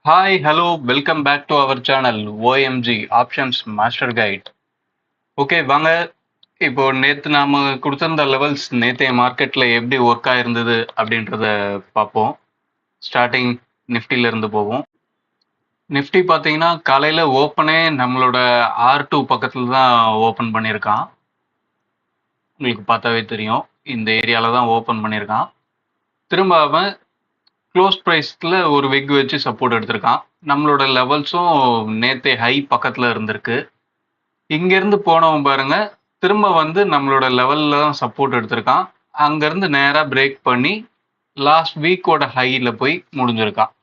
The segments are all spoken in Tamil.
Hi, hello, welcome back to our channel OMG Options Master Guide. Okay வாங்க இப்போ நேற்று நாம கொடுத்திருந்த லெவல்ஸ் நேற்றைய மார்க்கெட்டில் எப்படி ஒர்க் ஆயிருந்தது அப்படின்றத பார்ப்போம். ஸ்டார்டிங் நிஃப்டில இருந்து போவோம். நிஃப்டி பார்த்தீங்கன்னா காலையில் ஓப்பனே நம்மளோட R2 பக்கத்தில் தான் ஓப்பன் பண்ணியிருக்கான். உங்களுக்கு பார்த்தாவே தெரியும், இந்த ஏரியாவில் தான் ஓப்பன் பண்ணியிருக்கான். திரும்ப அவன் க்ளோஸ் ப்ரைஸில் ஒரு வெக் வச்சு சப்போர்ட் எடுத்திருக்கான். நம்மளோட லெவல்ஸும் நேற்று ஹை பக்கத்தில் இருந்திருக்கு. இங்கேருந்து போனவன் பாருங்க, திரும்ப வந்து நம்மளோட லெவலில் தான் சப்போர்ட் எடுத்திருக்கான். அங்கேருந்து நேராக பிரேக் பண்ணி லாஸ்ட் வீக்கோட ஹையில் போய் முடிஞ்சிருக்கான்.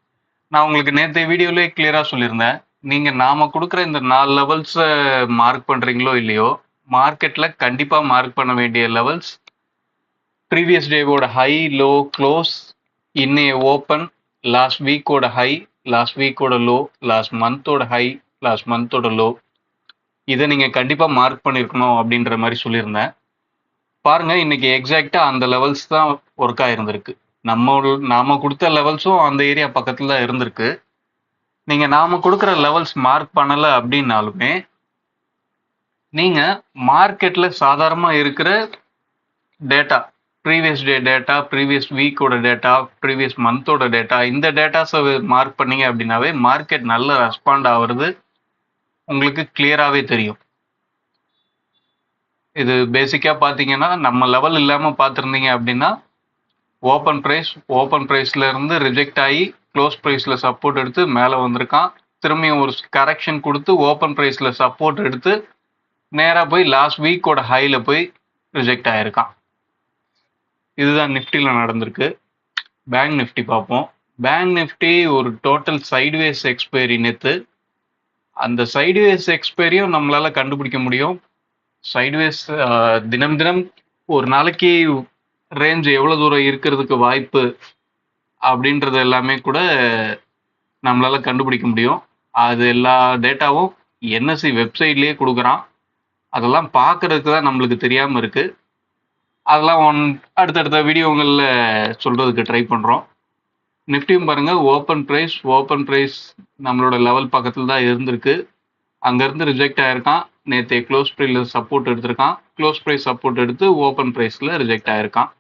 நான் உங்களுக்கு நேற்று வீடியோலே கிளியராக சொல்லியிருந்தேன், நீங்கள் நாம் கொடுக்குற இந்த 4 லெவல்ஸை மார்க் பண்ணுறீங்களோ இல்லையோ, மார்க்கெட்டில் கண்டிப்பாக மார்க் பண்ண வேண்டிய லெவல்ஸ் ப்ரீவியஸ் டேவோட ஹை, லோ, க்ளோஸ், இன்னைய ஓப்பன், லாஸ்ட் வீக்கோட ஹை, லாஸ்ட் வீக்கோட லோ, லாஸ்ட் மந்தோட ஹை, லாஸ்ட் மந்தோட லோ, இதை நீங்கள் கண்டிப்பாக மார்க் பண்ணியிருக்கணும் அப்படின்ற மாதிரி சொல்லியிருந்தேன். பாருங்க, இன்னைக்கு எக்ஸாக்டா அந்த லெவல்ஸ் தான் ஒர்க் ஆயிருந்திருக்கு. நாம கொடுத்த லெவல்ஸும் அந்த ஏரியா பக்கத்துல தான் இருந்திருக்கு. நீங்க நாம கொடுக்குற லெவல்ஸ் மார்க் பண்ணல அப்படின்னாலுமே நீங்க மார்க்கெட்ல சாதாரணமா இருக்கிற data, previous day data, previous வீக்கோட டேட்டா, ப்ரீவியஸ் மந்தோட டேட்டா, இந்த டேட்டாஸை மார்க் பண்ணீங்க அப்படின்னாவே மார்க்கெட் நல்ல ரெஸ்பாண்ட் ஆகுறது உங்களுக்கு கிளியராகவே தெரியும். இது பேசிக்காக பார்த்தீங்கன்னா, நம்ம லெவல் இல்லாமல் பார்த்துருந்தீங்க அப்படின்னா, ஓப்பன் ப்ரைஸ்ல இருந்து ரிஜெக்ட் ஆகி க்ளோஸ் ப்ரைஸில் சப்போர்ட் எடுத்து மேலே வந்திருக்கான். திரும்பியும் ஒரு கரெக்ஷன் கொடுத்து ஓப்பன் ப்ரைஸில் சப்போர்ட் எடுத்து நேராக போய் லாஸ்ட் வீக்கோட ஹையில் போய் ரிஜெக்ட் ஆகிருக்கான். இதுதான் நிஃப்டியில் நடந்திருக்கு. பேங்க் நிஃப்டி பார்ப்போம். பேங்க் நிஃப்டி ஒரு டோட்டல் சைட்வேஸ் எக்ஸ்பைரி நேற்று. அந்த சைட்வேஸ் எக்ஸ்பைரியும் நம்மளால கண்டுபிடிக்க முடியும். சைட்வேஸ் தினம் தினம் ஒரு நாளைக்கு ரேஞ்ச் எவ்வளோ தூரம் இருக்கிறதுக்கு வாய்ப்பு அப்படின்றது எல்லாமே கூட நம்மளால கண்டுபிடிக்க முடியும். அது எல்லா டேட்டாவும் என்எஸ்சி வெப்சைட்லேயே கொடுக்குறான். அதெல்லாம் பார்க்கறதுக்கு தான் நம்மளுக்கு தெரியாமல் இருக்கு. அதெல்லாம் அடுத்தடுத்த வீடியோங்களில் சொல்றதுக்கு ட்ரை பண்ணுறோம். நிஃப்டியும் பாருங்க, ஓப்பன் ப்ரைஸ் நம்மளோட லெவல் பக்கத்தில் தான் இருந்திருக்கு. அங்கேருந்து ரிஜெக்ட் ஆயிருக்கான். நேற்று க்ளோஸ் ப்ரைஸில் சப்போர்ட் எடுத்திருக்கான். க்ளோஸ் ப்ரைஸ் சப்போர்ட் எடுத்து ஓப்பன் ப்ரைஸில் ரிஜெக்ட் ஆயிருக்கான்.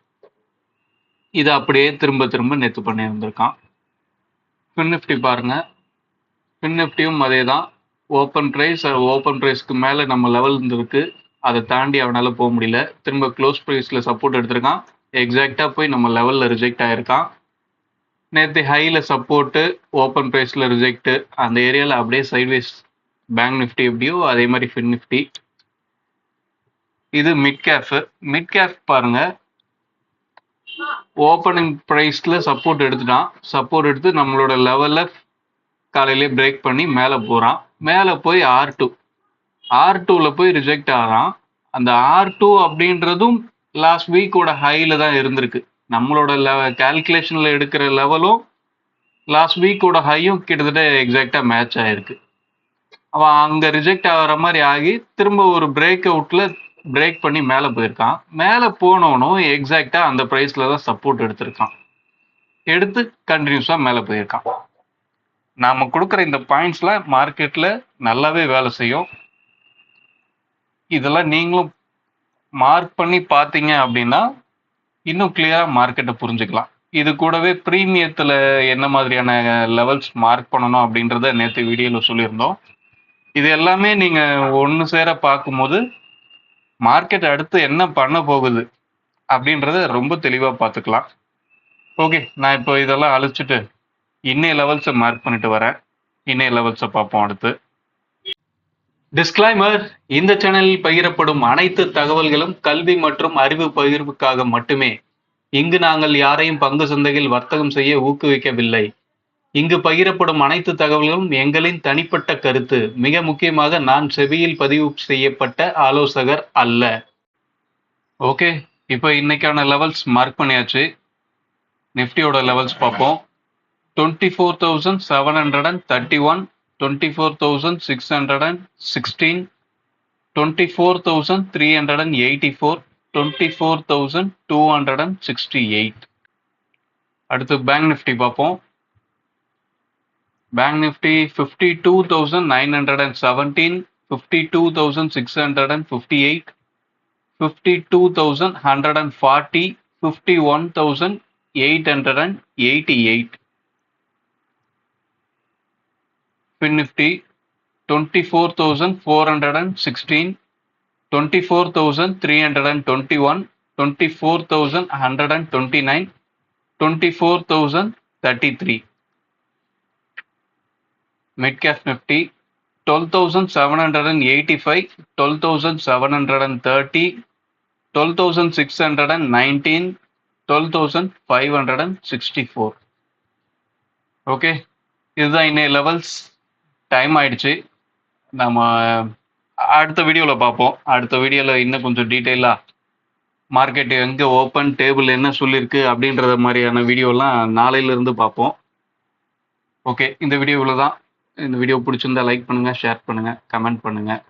இதை அப்படியே திரும்ப திரும்ப நேற்று பண்ணியிருந்திருக்கான். ஃபின் நிஃப்டி பாருங்க, ஃபின் நிஃப்டியும் அதே தான். ஓப்பன் ப்ரைஸ்க்கு மேலே நம்ம லெவல் இருந்திருக்கு. அதை தாண்டி அவனால் போக முடியல. திரும்ப க்ளோஸ் ப்ரைஸில் சப்போர்ட் எடுத்திருக்கான். எக்ஸாக்டாக போய் நம்ம லெவலில் ரிஜெக்ட் ஆயிருக்கான். நேற்று ஹையில் சப்போர்ட்டு, ஓப்பன் ப்ரைஸில் ரிஜெக்ட்டு, அந்த ஏரியாவில் அப்படியே சைட்வேஸ் பேங்க் நிஃப்டி எப்படியோ அதே மாதிரி ஃபின் நிஃப்டி. இது மிட் கேப் பாருங்க, ஓப்பனிங் ப்ரைஸ்ல சப்போர்ட் எடுத்துட்டான். சப்போர்ட் எடுத்து நம்மளோட லெவல்ல காலையிலே பிரேக் பண்ணி மேலே போறான். மேலே போய் R2ல போய் ரிஜெக்ட் ஆகிறான். அந்த R2 அப்படின்றதும் லாஸ்ட் வீக்கோட ஹைல தான் இருந்திருக்கு. நம்மளோட கால்குலேஷன்ல எடுக்கிற லெவலும் லாஸ்ட் வீக்கோட ஹையும் கிட்டத்தட்ட எக்ஸாக்டா மேட்ச் ஆயிருக்கு. அவன் அங்க ரிஜெக்ட் ஆகிற மாதிரி ஆகி திரும்ப ஒரு பிரேக் பண்ணி மேலே போயிருக்கான். மேலே போனவனும் எக்ஸாக்டா அந்த ப்ரைஸ்ல தான் சப்போர்ட் எடுத்திருக்கான். எடுத்து கண்டினியூஸா மேலே போயிருக்கான். நாம கொடுக்குற இந்த பாயிண்ட்ஸ்லாம் மார்க்கெட்ல நல்லாவே வேலை செய்யும். இதெல்லாம் நீங்களும் மார்க் பண்ணி பார்த்தீங்க அப்படின்னா இன்னும் கிளியரா மார்க்கெட்டை புரிஞ்சுக்கலாம். இது கூடவே ப்ரீமியத்துல என்ன மாதிரியான லெவல்ஸ் மார்க் பண்ணணும் அப்படின்றத நேற்று வீடியோல சொல்லியிருந்தோம். இது எல்லாமே நீங்க ஒன்று சேர பார்க்கும்போது மார்க்கெட் அடுத்து என்ன பண்ண போகுது அப்படின்றத ரொம்ப தெளிவா பார்த்துக்கலாம். ஓகே, நான் இப்போ இதெல்லாம் அழிச்சிட்டு இன்னைய லெவல்ஸை மார்க் பண்ணிட்டு வரேன். இன்னைய லெவல்ஸை பார்ப்போம் அடுத்து. டிஸ்க்ளைமர்: இந்த சேனலில் பகிரப்படும் அனைத்து தகவல்களும் கல்வி மற்றும் அறிவு பகிர்வுக்காக மட்டுமே. இங்கு நாங்கள் யாரையும் பங்கு சந்தையில் வர்த்தகம் செய்ய ஊக்குவிக்கவில்லை. இங்கு பகிரப்படும் அனைத்து தகவல்களும் எங்களின் தனிப்பட்ட கருத்து. மிக முக்கியமாக, நான் செபியில் பதிவு செய்யப்பட்ட ஆலோசகர் அல்ல. ஓகே, இப்போ இன்னைக்கான லெவல்ஸ் மார்க் பண்ணியாச்சு. நிஃப்டியோட லெவல்ஸ் பார்ப்போம். 24,731, 24,616, 24,384, 24,268. அடுத்து பேங்க் நிஃப்டி பார்ப்போம். Bank Nifty 52,917, 52,658, 52,140, 51,888. Fin Nifty 24,416, 24,321, 24,129, 24,033. Mid-cap Nifty 12,785, 12,730, 12,619, 12,564. Okay, இதுதான் இன்னைய லெவல்ஸ். டைம் ஆயிடுச்சு. நம்ம அடுத்த வீடியோவில் பார்ப்போம். அடுத்த வீடியோவில் இன்னும் கொஞ்சம் டீட்டெயிலாக மார்க்கெட் எங்கே ஓப்பன், டேபிள் என்ன சொல்லியிருக்கு அப்படின்றத மாதிரியான வீடியோலாம் நாளையிலிருந்து பார்ப்போம். ஓகே, இந்த வீடியோ இவ்வளோ தான். இந்த வீடியோ பிடிச்சிருந்தா லைக் பண்ணுங்கள், ஷேர் பண்ணுங்கள், கமெண்ட் பண்ணுங்கள்,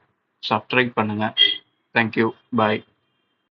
சப்ஸ்கிரைப் பண்ணுங்கள். தேங்க்யூ, பாய்.